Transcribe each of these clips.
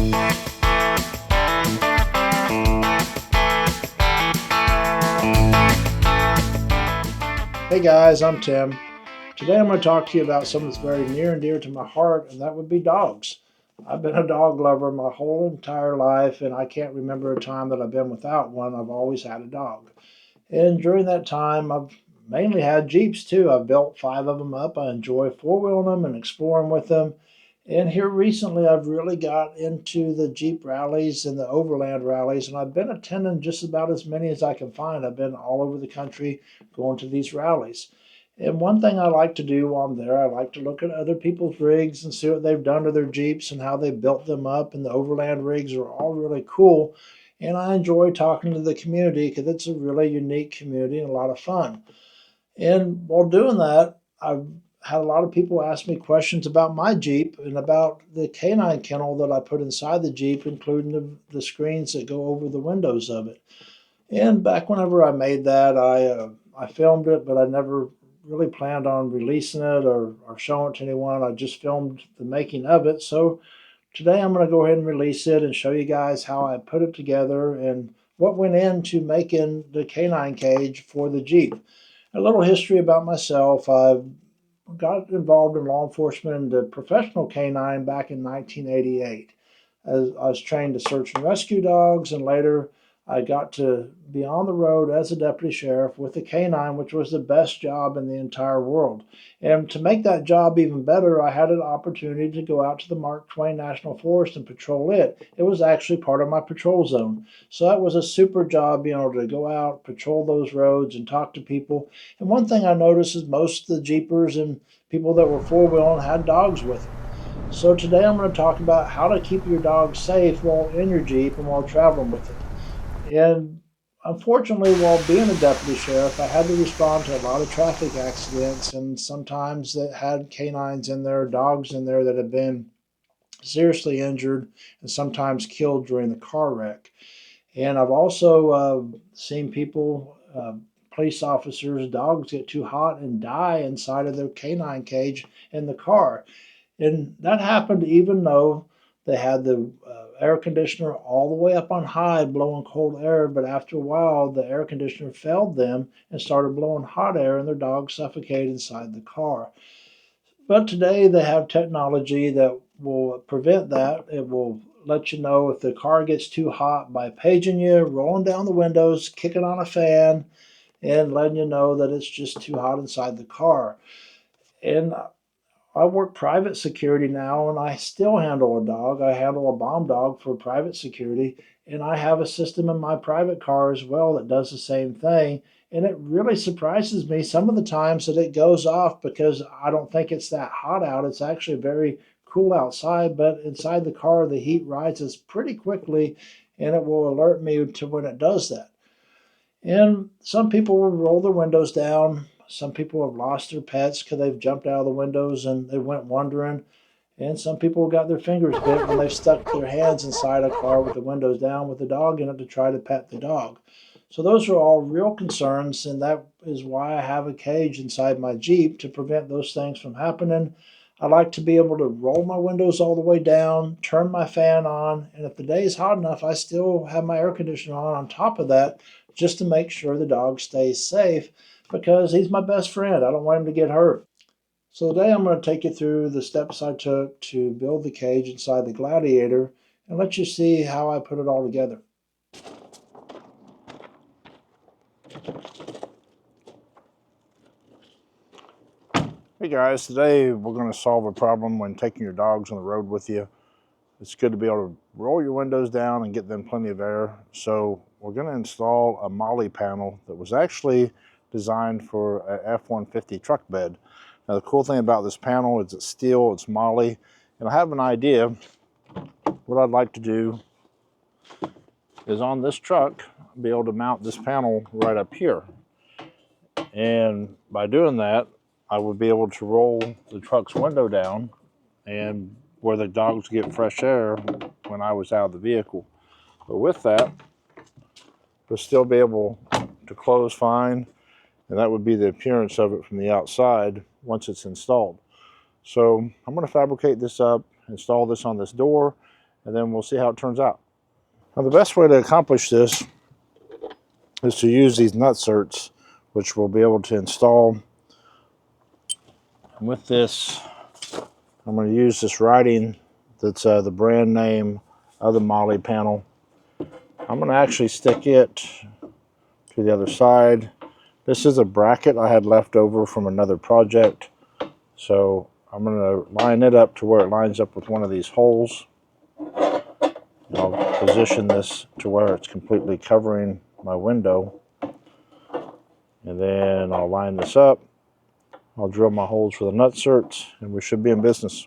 Hey guys, I'm Tim. Today I'm going to talk to you about something that's very near and dear to my heart, and that would be dogs. I've been a dog lover my whole entire life, and I can't remember a time that I've been without one. I've always had a dog. And during that time, I've mainly had Jeeps too. I've built 5 of them up. I enjoy four-wheeling them and exploring with them. And here recently, I've really got into the Jeep rallies and the Overland rallies, and I've been attending just about as many as I can find. I've been all over the country going to these rallies. And one thing I like to do while I'm there, I like to look at other people's rigs and see what they've done to their Jeeps and how they built them up. And the Overland rigs are all really cool. And I enjoy talking to the community because it's a really unique community and a lot of fun. And while doing that, I've had a lot of people ask me questions about my Jeep and about the canine kennel that I put inside the Jeep, including the screens that go over the windows of it. And back whenever I made that, I filmed it, but I never really planned on releasing it or showing it to anyone. I just filmed the making of it. So today I'm going to go ahead and release it and show you guys how I put it together and what went into making the canine cage for the Jeep. A little history about myself. I got involved in law enforcement and the professional canine back in 1988. As I was trained to search and rescue dogs, and later I got to be on the road as a deputy sheriff with the K9, which was the best job in the entire world. And to make that job even better, I had an opportunity to go out to the Mark Twain National Forest and patrol it. It was actually part of my patrol zone. So that was a super job, being able to go out, patrol those roads, and talk to people. And one thing I noticed is most of the Jeepers and people that were four-wheeling had dogs with them. So today I'm going to talk about how to keep your dog safe while in your Jeep and while traveling with it. And unfortunately, while being a deputy sheriff, I had to respond to a lot of traffic accidents, and sometimes that had canines in there, dogs in there that had been seriously injured and sometimes killed during the car wreck. And I've also seen people, police officers, dogs get too hot and die inside of their canine cage in the car. And that happened even though they had the air conditioner all the way up on high, blowing cold air. But after a while, the air conditioner failed them and started blowing hot air, and their dog suffocated inside the car. But today they have technology that will prevent that. It will let you know if the car gets too hot by paging you, rolling down the windows, kicking on a fan, and letting you know that it's just too hot inside the car. And I work private security now, and I still handle a dog. I handle a bomb dog for private security, and I have a system in my private car as well that does the same thing. And it really surprises me some of the times that it goes off because I don't think it's that hot out. It's actually very cool outside, but inside the car, the heat rises pretty quickly, and it will alert me to when it does that. And some people will roll their windows down. Some people have lost their pets because they've jumped out of the windows and they went wandering. And some people got their fingers bit when they've stuck their hands inside a car with the windows down with the dog in it to try to pet the dog. So those are all real concerns, and that is why I have a cage inside my Jeep to prevent those things from happening. I like to be able to roll my windows all the way down, turn my fan on, and if the day is hot enough, I still have my air conditioner on top of that just to make sure the dog stays safe because he's my best friend. I don't want him to get hurt. So today I'm going to take you through the steps I took to build the cage inside the Gladiator and let you see how I put it all together. Hey guys, today we're going to solve a problem when taking your dogs on the road with you. It's good to be able to roll your windows down and get them plenty of air. So we're going to install a molly panel that was actually designed for a F-150 truck bed. Now the cool thing about this panel is it's steel, it's molly, and I have an idea. What I'd like to do is on this truck, be able to mount this panel right up here. And by doing that, I would be able to roll the truck's window down and where the dogs get fresh air when I was out of the vehicle. But with that, we'll still be able to close fine, and that would be the appearance of it from the outside once it's installed. So I'm going to fabricate this up, install this on this door, and then we'll see how it turns out. Now the best way to accomplish this is to use these nutserts, which we'll be able to install. And with this, I'm going to use this writing that's the brand name of the Molly panel. I'm going to actually stick it to the other side. This is a bracket I had left over from another project, so I'm going to line it up to where it lines up with one of these holes. And I'll position this to where it's completely covering my window, and then I'll line this up. I'll drill my holes for the nutserts, and we should be in business.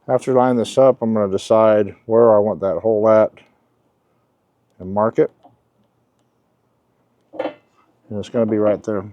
After lining this up, I'm going to decide where I want that hole at and mark it. And it's going to be right there.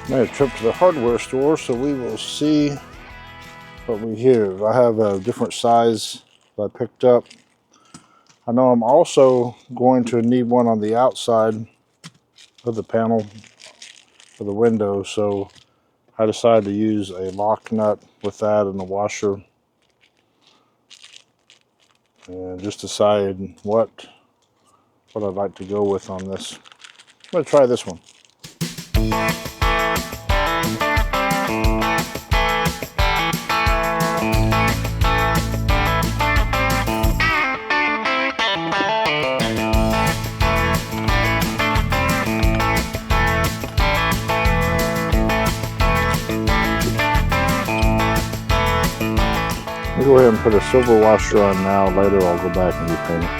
Made a trip to the hardware store, so we will see what we have. I have a different size that I picked up. I know I'm also going to need one on the outside of the panel for the window, so I decided to use a lock nut with that and a washer, and just decide what I'd like to go with on this. I'm going to try this one. I'll go ahead and put a silver washer on now. Later I'll go back and repaint it.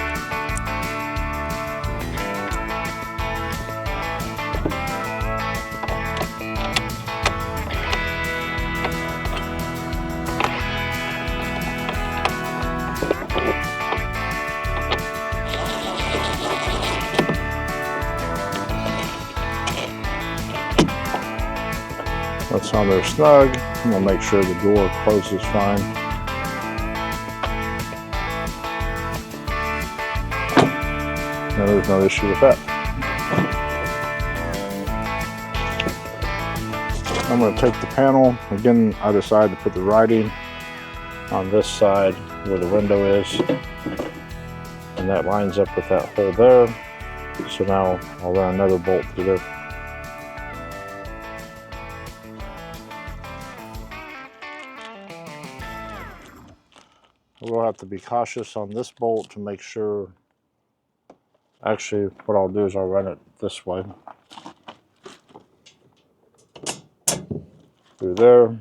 That's on there snug. I'm going to make sure the door closes fine. No, there's no issue with that. I'm going to take the panel. Again, I decided to put the writing on this side where the window is. And that lines up with that hole there. So now I'll run another bolt through there. We'll have to be cautious on this bolt to make sure. Actually, what I'll do is I'll run it this way. Through there.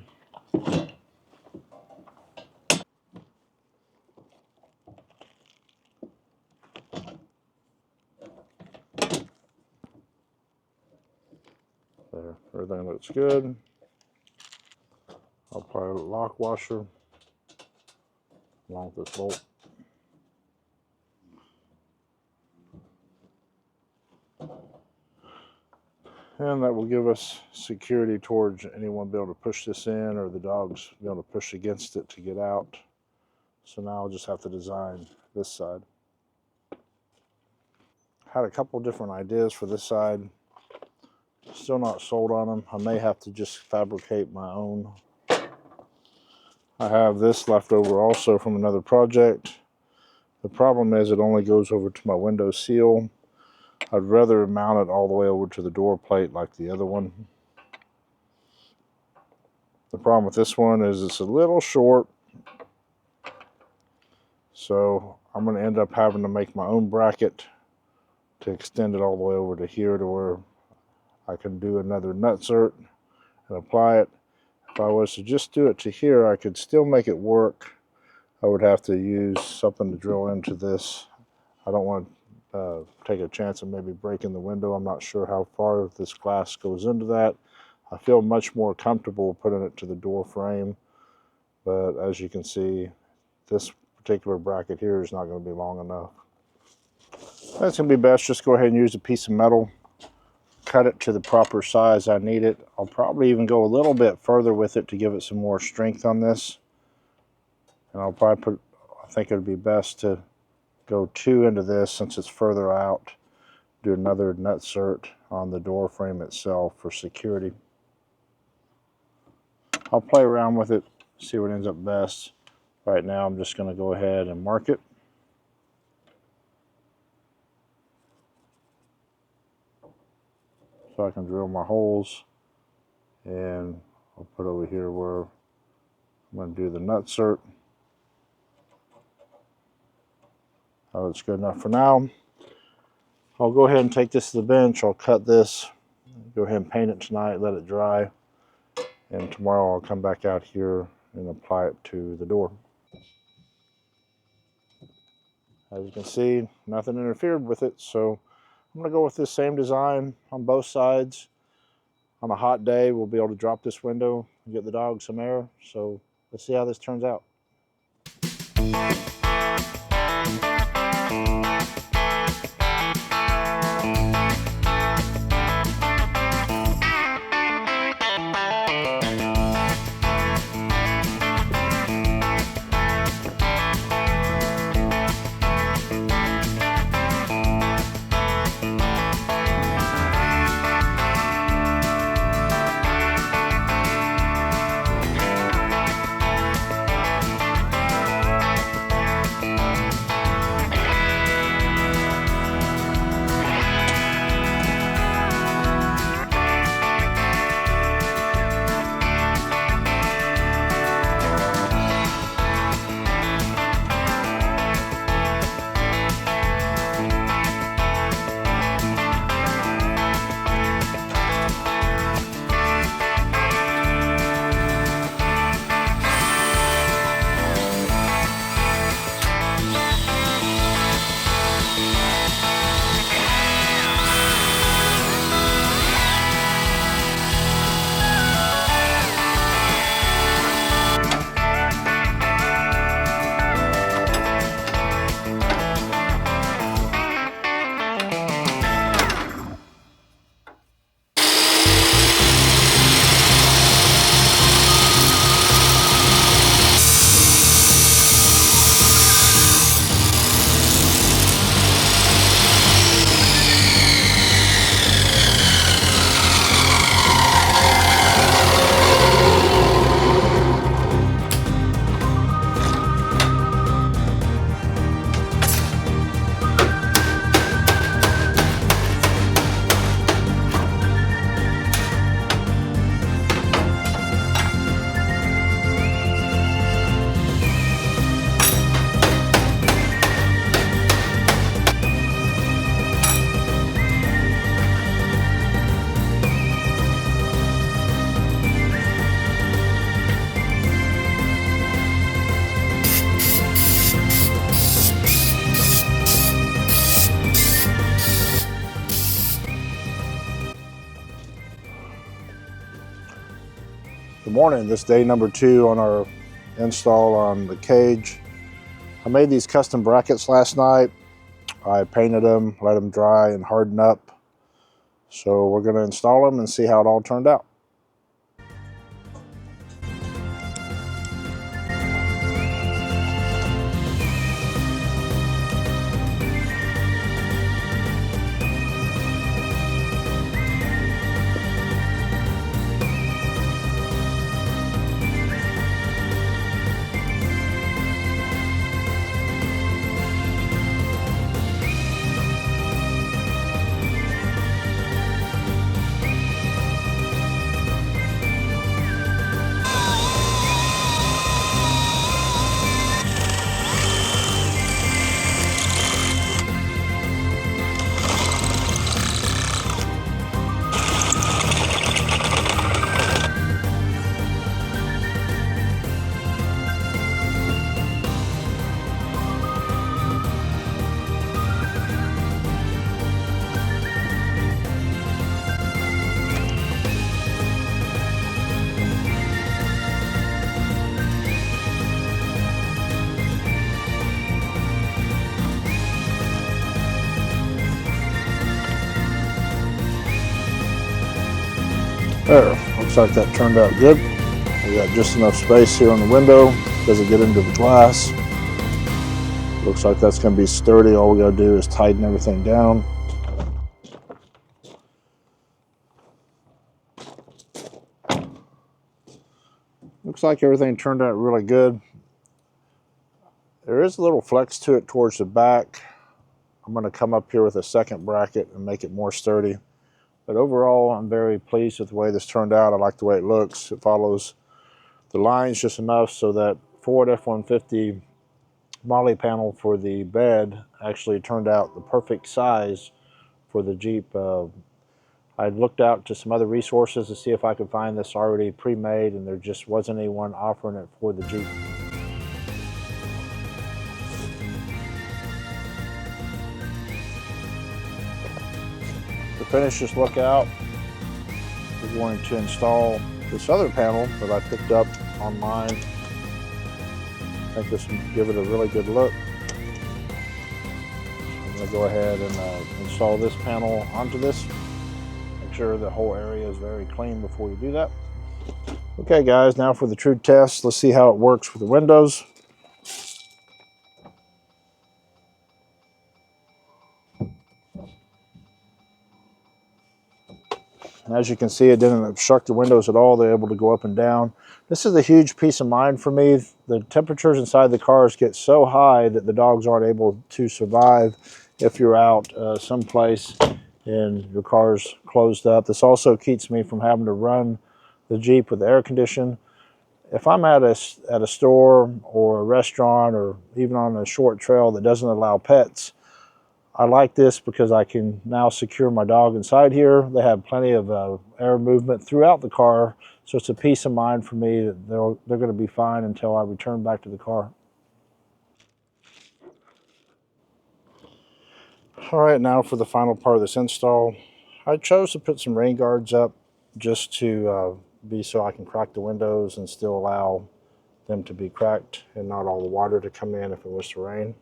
There, everything looks good. I'll apply a lock washer along with this bolt. And that will give us security towards anyone being able to push this in, or the dogs being able to push against it to get out. So now I'll just have to design this side. Had a couple different ideas for this side. Still not sold on them. I may have to just fabricate my own. I have this left over also from another project The problem is it only goes over to my window seal. I'd rather mount it all the way over to the door plate like the other one. The problem with this one is it's a little short, so I'm going to end up having to make my own bracket to extend it all the way over to here to where I can do another nutsert and apply it. If I was to just do it to here, I could still make it work. I would have to use something to drill into this. I don't want to take a chance of maybe breaking the window. I'm not sure how far this glass goes into that. I feel much more comfortable putting it to the door frame, but as you can see, this particular bracket here is not going to be long enough. That's going to be best. Just go ahead and use a piece of metal, cut it to the proper size I need it. I'll probably even go a little bit further with it to give it some more strength on this. And I'll probably I think it would be best to go 2 into this since it's further out. Do another nutsert on the door frame itself for security. I'll play around with it, see what ends up best. Right now I'm just going to go ahead and mark it. So I can drill my holes, and I'll put over here where I'm going to do the nutsert. That looks good enough for now. I'll go ahead and take this to the bench. I'll cut this, go ahead and paint it tonight, let it dry, and tomorrow I'll come back out here and apply it to the door. As you can see, nothing interfered with it, so I'm going to go with this same design on both sides. On a hot day, we'll be able to drop this window and get the dog some air, so let's see how this turns out. Good morning. This is day number 2 on our install on the cage. I made these custom brackets last night. I painted them, let them dry and harden up. So we're going to install them and see how it all turned out. There, looks like that turned out good. We got just enough space here on the window. Doesn't get into the glass. Looks like that's going to be sturdy. All we got to do is tighten everything down. Looks like everything turned out really good. There is a little flex to it towards the back. I'm going to come up here with a second bracket and make it more sturdy. But overall, I'm very pleased with the way this turned out. I like the way it looks. It follows the lines just enough so that Ford F-150 Molly panel for the bed actually turned out the perfect size for the Jeep. I looked out to some other resources to see if I could find this already pre-made, and there just wasn't anyone offering it for the Jeep. To finish this look out, we're going to install this other panel that I picked up online. I think this will give it a really good look. I'm going to go ahead and install this panel onto this. Make sure the whole area is very clean before you do that. Okay guys, now for the true test. Let's see how it works with the windows. As you can see, it didn't obstruct the windows at all. They're able to go up and down. This is a huge peace of mind for me. The temperatures inside the cars get so high that the dogs aren't able to survive if you're out someplace and your car's closed up. This also keeps me from having to run the Jeep with air conditioning. If I'm at a store or a restaurant or even on a short trail that doesn't allow pets, I like this because I can now secure my dog inside here. They have plenty of air movement throughout the car, so it's a peace of mind for me that they're going to be fine until I return back to the car. All right, now for the final part of this install. I chose to put some rain guards up just to be so I can crack the windows and still allow them to be cracked and not all the water to come in if it was to rain.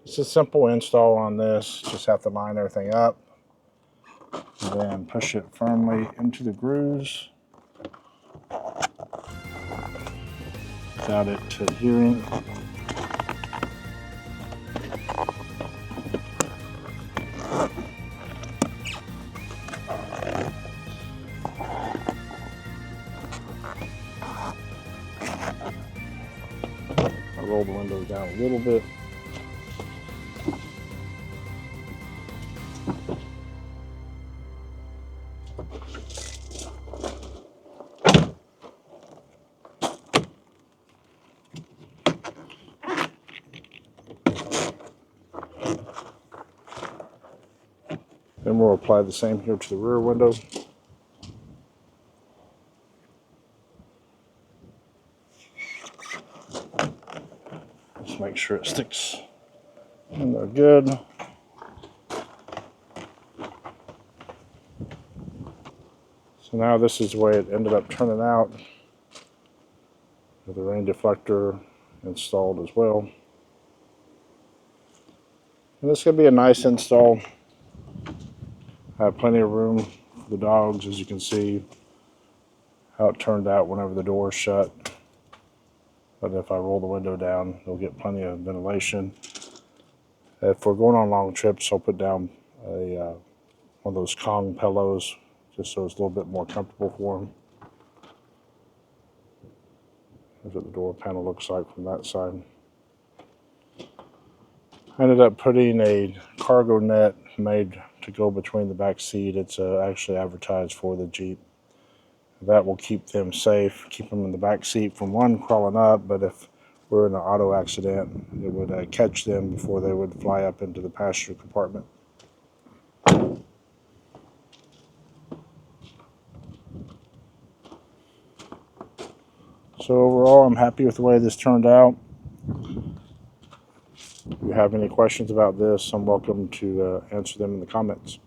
It's a simple install on this. Just have to line everything up and then push it firmly into the grooves without it adhering. I roll the windows down a little bit. Then we'll apply the same here to the rear window. Just make sure it sticks in there good. So now this is the way it ended up turning out, with the rain deflector installed as well. And this is going to be a nice install. I have plenty of room for the dogs, as you can see how it turned out whenever the door is shut. But if I roll the window down, they'll get plenty of ventilation. If we're going on long trips, I'll put down one of those Kong pillows, just so it's a little bit more comfortable for them. Here's what the door panel looks like from that side. I ended up putting a cargo net made to go between the back seat. It's actually advertised for the Jeep. That will keep them safe, keep them in the back seat from one, crawling up, but if we're in an auto accident, it would catch them before they would fly up into the passenger compartment. So overall, I'm happy with the way this turned out. If you have any questions about this, I'm welcome to answer them in the comments.